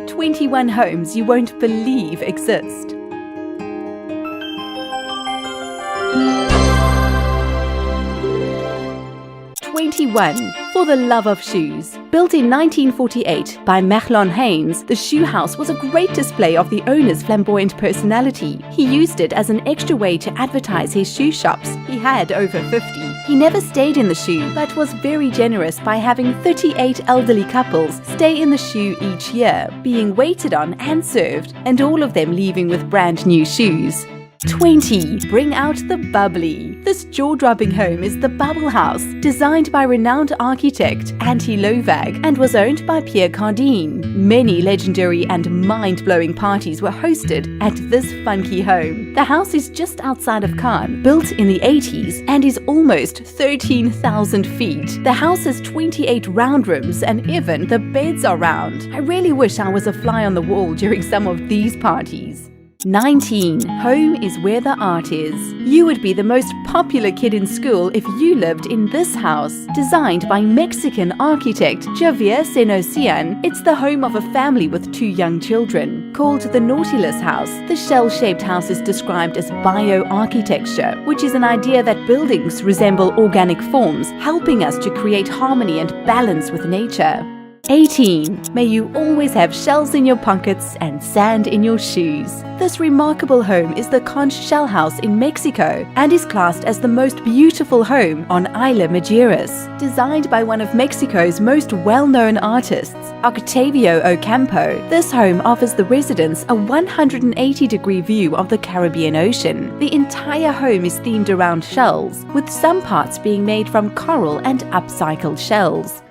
21 homes you won't believe exist. 21. For the Love of Shoes. Built in 1948 by Machlon Haynes, the shoe house was a great display of the owner's flamboyant personality. He used it as an extra way to advertise his shoe shops. He had over 50. He never stayed in the shoe, but was very generous by having 38 elderly couples stay in the shoe each year, being waited on and served, and all of them leaving with brand new shoes. 20. Bring out the bubbly. This jaw-dropping home is the Bubble House, designed by renowned architect Antti Lovag and was owned by Pierre Cardin. Many legendary and mind-blowing parties were hosted at this funky home. The house is just outside of Cannes, built in the 80s, and is almost 13,000 feet. The house has 28 round rooms, and even the beds are round. I really wish I was a fly on the wall during some of these parties. 19. Home is where the art is. You would be the most popular kid in school if you lived in this house. Designed by Mexican architect Javier Senocian, it's the home of a family with 2 young children. Called the Nautilus House, the shell-shaped house is described as bioarchitecture, which is an idea that buildings resemble organic forms, helping us to create harmony and balance with nature. 18. May you always have shells in your pockets and sand in your shoes. This remarkable home is the Conch Shell House in Mexico and is classed as the most beautiful home on Isla Mujeres. Designed by one of Mexico's most well-known artists, Octavio Ocampo, this home offers the residents a 180-degree view of the Caribbean Ocean. The entire home is themed around shells, with some parts being made from coral and upcycled shells.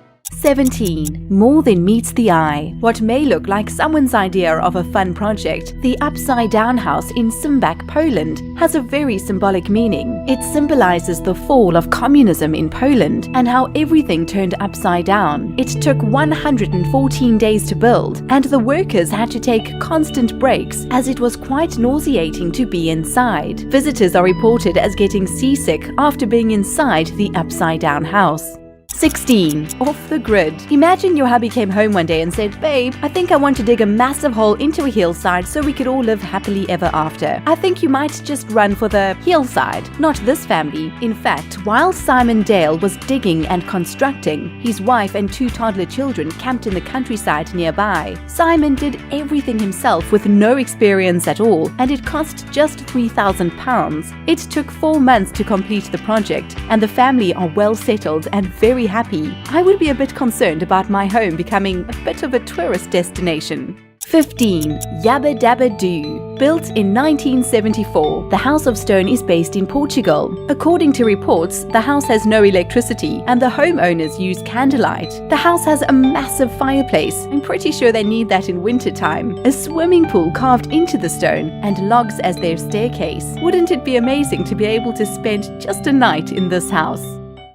17. More than meets the eye. What may look like someone's idea of a fun project, the Upside Down House in Simbach, Poland, has a very symbolic meaning. It symbolizes the fall of communism in Poland and how everything turned upside down. It took 114 days to build, and the workers had to take constant breaks as it was quite nauseating to be inside. Visitors are reported as getting seasick after being inside the Upside Down House. 16. Off the grid. Imagine your hubby came home one day and said, "Babe, I think I want to dig a massive hole into a hillside so we could all live happily ever after. I think you might just run for the hillside." Not this family. In fact, while Simon Dale was digging and constructing, his wife and 2 toddler children camped in the countryside nearby. Simon did everything himself with no experience at all, and it cost just £3,000. It took 4 months to complete the project, and the family are well settled and very happy. I would be a bit concerned about my home becoming a bit of a tourist destination. 15. Yabba Dabba Doo. Built in 1974, the House of Stone is based in Portugal. According to reports, the house has no electricity and the homeowners use candlelight. The house has a massive fireplace. I'm pretty sure they need that in wintertime. A swimming pool carved into the stone and logs as their staircase. Wouldn't it be amazing to be able to spend just a night in this house?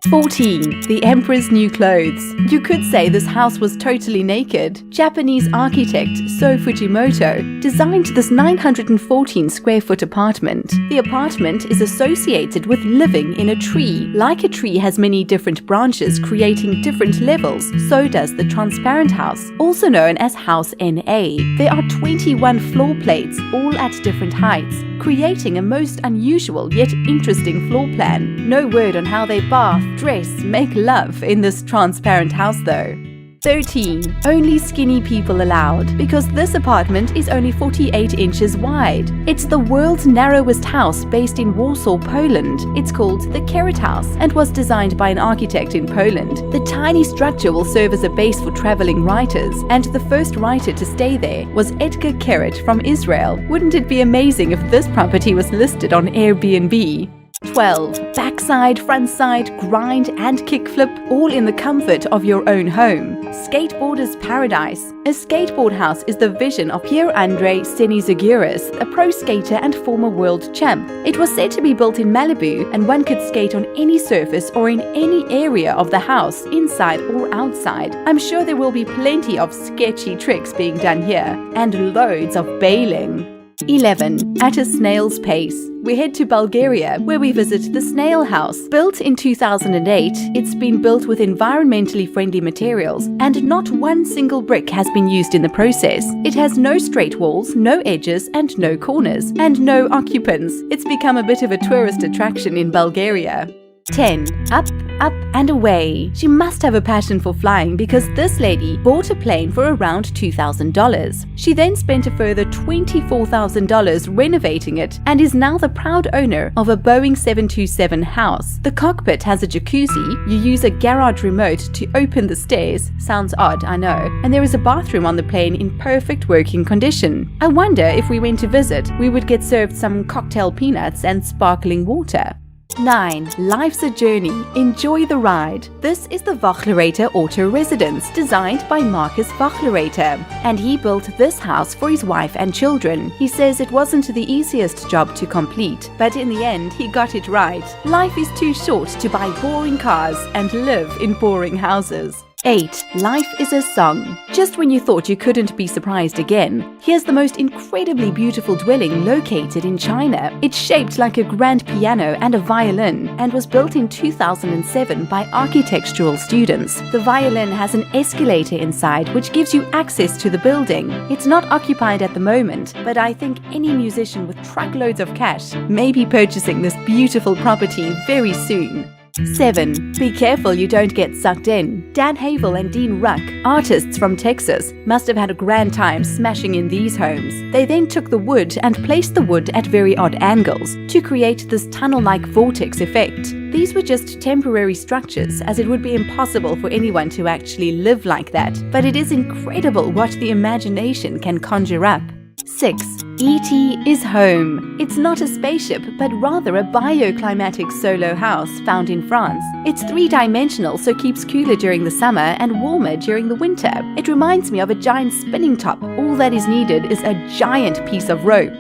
14. The Emperor's New Clothes. You could say this house was totally naked. Japanese architect So Fujimoto designed this 914 square foot apartment. The apartment is associated with living in a tree. Like a tree has many different branches creating different levels, so does the transparent house, also known as House NA. There are 21 floor plates, all at different heights, creating a most unusual yet interesting floor plan. No word on how they bath, dress, make love in this transparent house though. 13. Only skinny people allowed, because this apartment is only 48 inches wide. It's the world's narrowest house based in Warsaw, Poland. It's called the Carrot House and was designed by an architect in Poland. The tiny structure will serve as a base for traveling writers, and the first writer to stay there was Edgar Carrot from Israel. Wouldn't it be amazing if this property was listed on Airbnb? 12. Backside, frontside, grind and kickflip, all in the comfort of your own home. Skateboarder's Paradise. A skateboard house is the vision of Pierre-Andre Senizaguirres, a pro skater and former world champ. It was said to be built in Malibu, and one could skate on any surface or in any area of the house, inside or outside. I'm sure there will be plenty of sketchy tricks being done here, and loads of bailing. 11. At a snail's pace. We head to Bulgaria, where we visit the Snail House. Built in 2008, it's been built with environmentally friendly materials, and not one single brick has been used in the process. It has no straight walls, no edges, and no corners, and no occupants. It's become a bit of a tourist attraction in Bulgaria. 10. Up, up and away. She must have a passion for flying because this lady bought a plane for around $2,000. She then spent a further $24,000 renovating it and is now the proud owner of a Boeing 727 house. The cockpit has a jacuzzi, you use a garage remote to open the stairs, sounds odd, I know, and there is a bathroom on the plane in perfect working condition. I wonder if we went to visit, we would get served some cocktail peanuts and sparkling water. 9. Life's a journey. Enjoy the ride. This is the Wachlerater Auto Residence, designed by Marcus Wachlerater, and he built this house for his wife and children. He says it wasn't the easiest job to complete, but in the end he got it right. Life is too short to buy boring cars and live in boring houses. 8. Life is a song. Just when you thought you couldn't be surprised again, here's the most incredibly beautiful dwelling located in China. It's shaped like a grand piano and a violin and was built in 2007 by architectural students. The violin has an escalator inside which gives you access to the building. It's not occupied at the moment, but I think any musician with truckloads of cash may be purchasing this beautiful property very soon. 7. Be careful you don't get sucked in. Dan Havel and Dean Ruck, artists from Texas, must have had a grand time smashing in these homes. They then took the wood and placed the wood at very odd angles to create this tunnel-like vortex effect. These were just temporary structures, as it would be impossible for anyone to actually live like that, but it is incredible what the imagination can conjure up. 6. E.T. is home. It's not a spaceship, but rather a bioclimatic solo house found in France. It's three-dimensional, so keeps cooler during the summer and warmer during the winter. It reminds me of a giant spinning top. All that is needed is a giant piece of rope.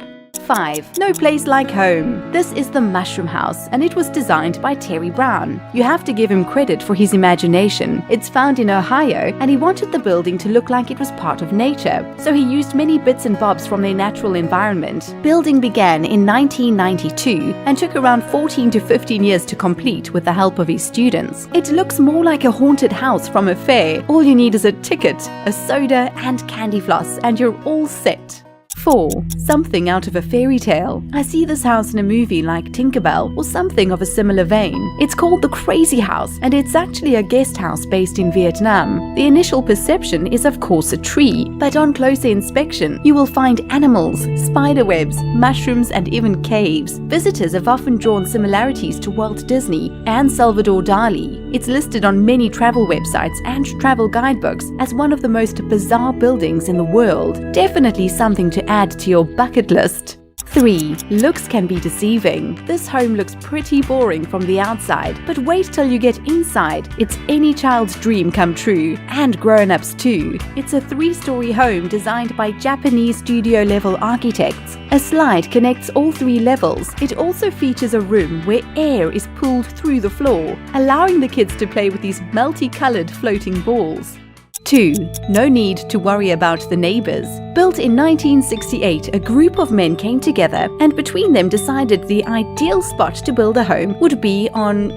5. No place like home. This is the Mushroom House, and it was designed by Terry Brown. You have to give him credit for his imagination. It's found in Ohio, and he wanted the building to look like it was part of nature, so he used many bits and bobs from their natural environment. Building began in 1992 and took around 14 to 15 years to complete with the help of his students. It looks more like a haunted house from a fair. All you need is a ticket, a soda, and candy floss, and you're all set. 4. Something out of a fairy tale. I see this house in a movie like Tinkerbell or something of a similar vein. It's called the Crazy House, and it's actually a guest house based in Vietnam. The initial perception is of course a tree, but on closer inspection you will find animals, spiderwebs, mushrooms, and even caves. Visitors have often drawn similarities to Walt Disney and Salvador Dali. It's listed on many travel websites and travel guidebooks as one of the most bizarre buildings in the world. Definitely something to add to your bucket list. 3. Looks can be deceiving. This home looks pretty boring from the outside, but wait till you get inside. It's any child's dream come true, and grown-ups too. It's a 3-story home designed by Japanese studio-level architects. A slide connects all 3 levels. It also features a room where air is pulled through the floor, allowing the kids to play with these multicolored floating balls. 2. No need to worry about the neighbors. Built in 1968, a group of men came together and between them decided the ideal spot to build a home would be on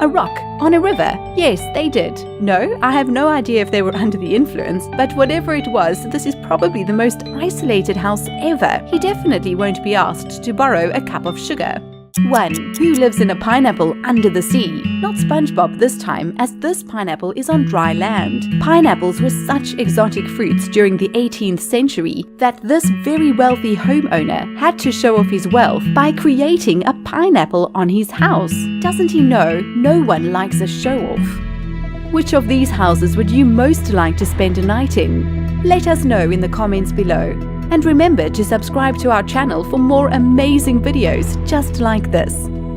a rock, on a river. Yes, they did. No, I have no idea if they were under the influence, but whatever it was, this is probably the most isolated house ever. He definitely won't be asked to borrow a cup of sugar. 1. Who lives in a pineapple under the sea? Not SpongeBob this time, as this pineapple is on dry land. Pineapples were such exotic fruits during the 18th century that this very wealthy homeowner had to show off his wealth by creating a pineapple on his house. Doesn't he know no one likes a show-off? Which of these houses would you most like to spend a night in? Let us know in the comments below. And remember to subscribe to our channel for more amazing videos just like this.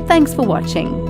Thanks for watching.